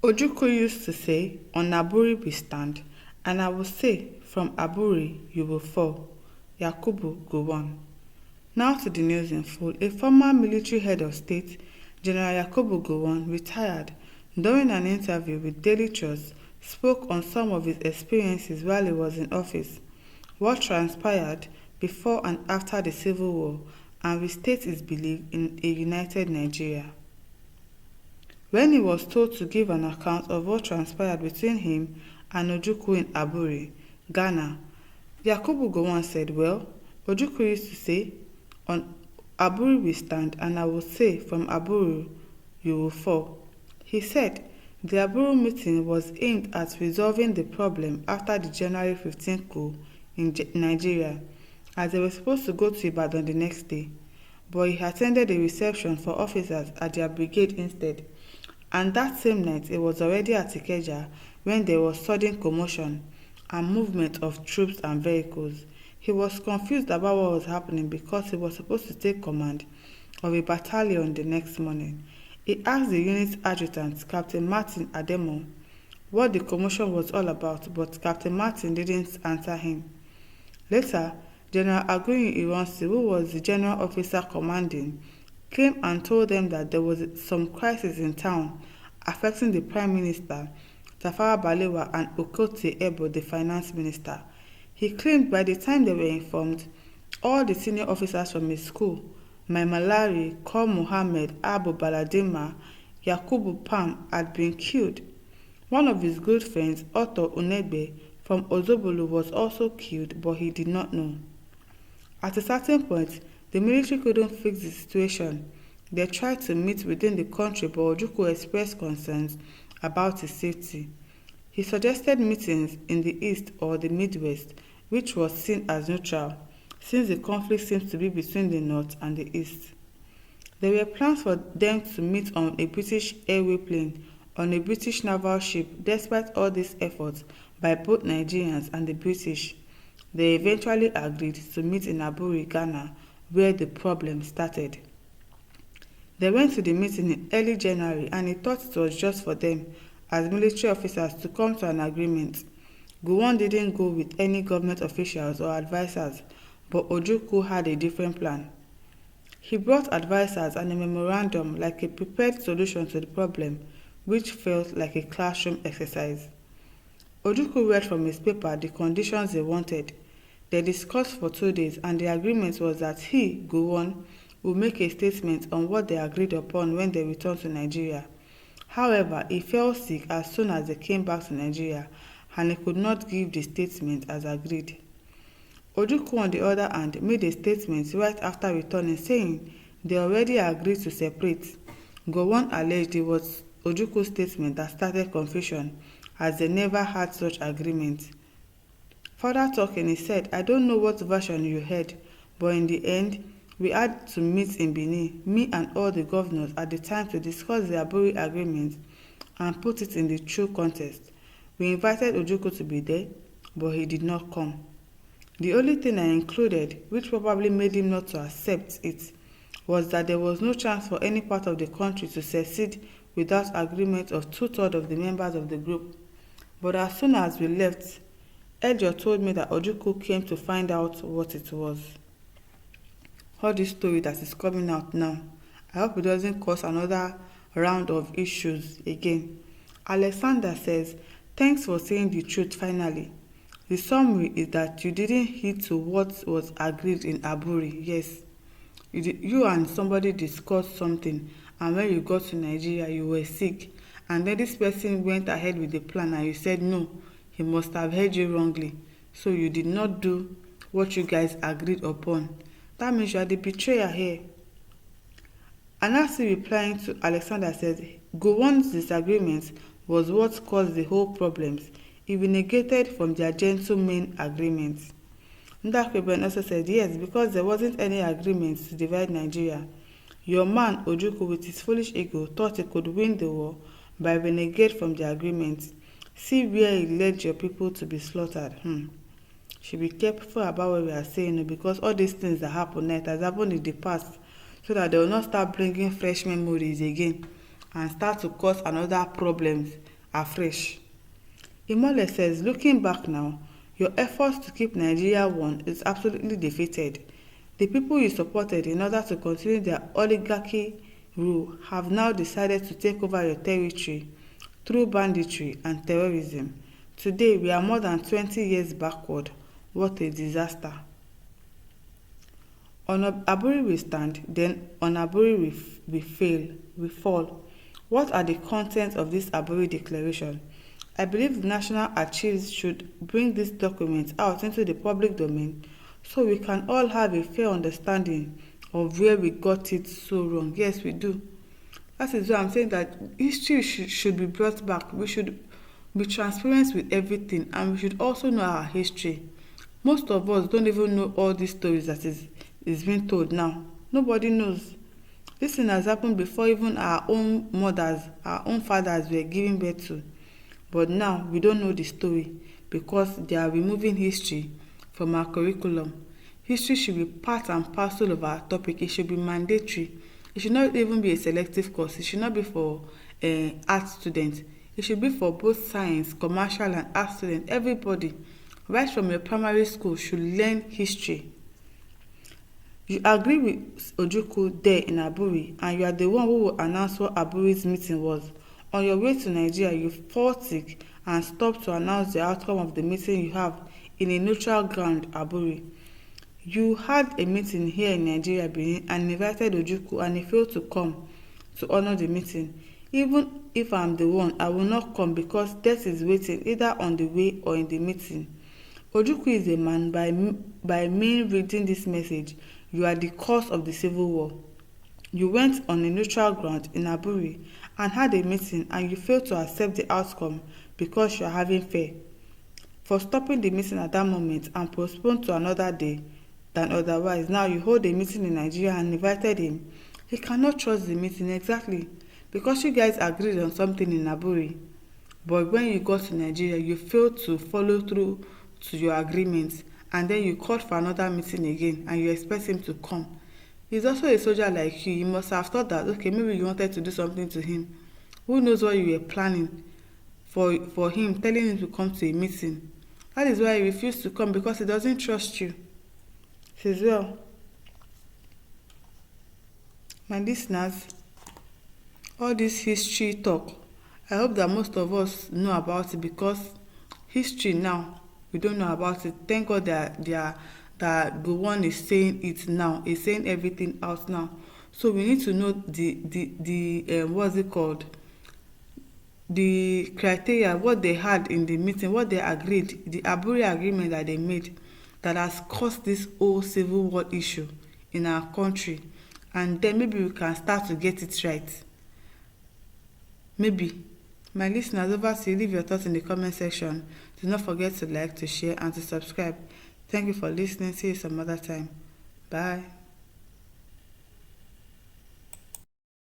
Ojukwu used to say, "On Aburi we stand," and I will say, "From Aburi you will fall." Yakubu Gowon. Now to the news in full. A former military head of state, General Yakubu Gowon, retired, during an interview with Daily Trust, spoke on some of his experiences while he was in office, what transpired before and after the Civil War, and restates his belief in a united Nigeria. When he was told to give an account of what transpired between him and Ojukwu in Aburi, Ghana, Yakubu Gowon said, "Well, Ojukwu used to say, 'On Aburi we stand,' and I will say, 'From Aburi you will fall.'" He said the Aburi meeting was aimed at resolving the problem after the January 15 coup in Nigeria, as they were supposed to go to Ibadan the next day, but he attended a reception for officers at their brigade instead, and that same night he was already at Ikeja when there was sudden commotion and movement of troops and vehicles. He was confused about what was happening because he was supposed to take command of a battalion the next morning. He asked the unit's adjutant, Captain Martin Ademo, what the commotion was all about, but Captain Martin didn't answer him. Later, General Aguiyi Ironsi, who was the general officer commanding, came and told them that there was some crisis in town affecting the Prime Minister, Tafawa Balewa, and Okotie Ebo, the finance minister. He claimed by the time they were informed, all the senior officers from his school, Mai Malari, Kor Muhammad, Abu Baladima, Yakubu Pam, had been killed. One of his good friends, Otto Unegbe, from Ozobolu, was also killed, but he did not know. At a certain point, the military couldn't fix the situation. They tried to meet within the country, but Ojukwu expressed concerns about his safety. He suggested meetings in the east or the Midwest, which was seen as neutral, since the conflict seems to be between the north and the east. There were plans for them to meet on a British airway plane on a British naval ship. Despite all these efforts by both Nigerians and the British, they eventually agreed to meet in Aburi, Ghana, where the problem started. They went to the meeting in early January, and he thought it was just for them as military officers to come to an agreement. Gowon didn't go with any government officials or advisors, but Ojukwu had a different plan. He brought advisors and a memorandum like a prepared solution to the problem, which felt like a classroom exercise. Ojukwu read from his paper the conditions they wanted. They discussed for 2 days, and the agreement was that he, Gowon, would make a statement on what they agreed upon when they returned to Nigeria. However, he fell sick as soon as they came back to Nigeria, and he could not give the statement as agreed. Ojukwu, on the other hand, made a statement right after returning saying they already agreed to separate. Gowon alleged it was Ojukwu's statement that started confusion, as they never had such agreement. Further talking, he said, "I don't know what version you heard, but in the end, we had to meet in Benin, me and all the governors at the time, to discuss the Aburi agreement and put it in the true context. We invited Ojukwu to be there, but he did not come. The only thing I included, which probably made him not to accept it, was that there was no chance for any part of the country to secede without agreement of 2/3 of the members of the group. But as soon as we left, Ejo told me that Ojukwu came to find out what it was." All this story that is coming out now, I hope it doesn't cause another round of issues again. Alexander says, "Thanks for saying the truth finally. The summary is that you didn't heed to what was agreed in Aburi. Yes, you and somebody discussed something, and when you got to Nigeria, you were sick, and then this person went ahead with the plan, and you said no, he must have heard you wrongly. So you did not do what you guys agreed upon. That means you are the betrayer here." Anasi, replying to Alexander, said Gowon's disagreement was what caused the whole problems. It negated from their gentleman agreement. Ndakweben also said, "Yes, because there wasn't any agreement to divide Nigeria. Your man, Ojukwu, with his foolish ego, thought he could win the war by renegade from the agreement. See where he led your people to be slaughtered." Should be careful about what we are saying, because all these things that happen now, it has happened in the past, so that they will not start bringing fresh memories again and start to cause another problems afresh. Imole says, looking back now, your efforts to keep Nigeria one is absolutely defeated. The people you supported in order to continue their oligarchy rule have now decided to take over your territory through banditry and terrorism. Today, we are more than 20 years backward. What a disaster. On Aburi we stand, then on Aburi we fall. What are the contents of this Aburi declaration? I believe the National Archives should bring this document out into the public domain so we can all have a fair understanding of where we got it so wrong. Yes, we do. That is why I'm saying that history should be brought back. We should be transparent with everything, and we should also know our history. Most of us don't even know all these stories that is being told now. Nobody knows. This thing has happened before even our own mothers, our own fathers were giving birth to. But now we don't know the story because they are removing history from our curriculum. History should be part and parcel of our topic. It should be mandatory. It should not even be a selective course. It should not be for art students. It should be for both science, commercial and art students. Everybody, right from your primary school, should learn history. You agree with Ojukwu there in Aburi, and you are the one who will announce what Aburi's meeting was. On your way to Nigeria, you fall sick and stop to announce the outcome of the meeting you have in a neutral ground, Aburi. You had a meeting here in Nigeria, Benin, and invited Ojukwu, and he failed to come to honor the meeting. Even if I'm the one, I will not come because death is waiting either on the way or in the meeting. Ojukwu is a man. By me reading this message, you are the cause of the civil war. You went on a neutral ground in Aburi and had a meeting, and you failed to accept the outcome because you are having fear. For stopping the meeting at that moment and postpone to another day than otherwise, now you hold a meeting in Nigeria and invited him. He cannot trust the meeting exactly because you guys agreed on something in Aburi. But when you got to Nigeria, you failed to follow through to your agreements, and then you called for another meeting again and you expect him to come. He's also a soldier like you. You must have thought that, okay, maybe you wanted to do something to him. Who knows what you were planning for him, telling him to come to a meeting. That is why he refused to come, because he doesn't trust you. Says, well, my listeners, all this history talk, I hope that most of us know about it, because history now, we don't know about it. Thank God that Gowon is saying it now. He's saying everything out now. So we need to know the what's it called? The criteria, what they had in the meeting, what they agreed, the Aburi agreement that they made, that has caused this whole civil war issue in our country. And then maybe we can start to get it right. Maybe. My listeners, over to you. Leave your thoughts in the comment section. Do not forget to like, to share, and to subscribe. Thank you for listening. See you some other time. Bye.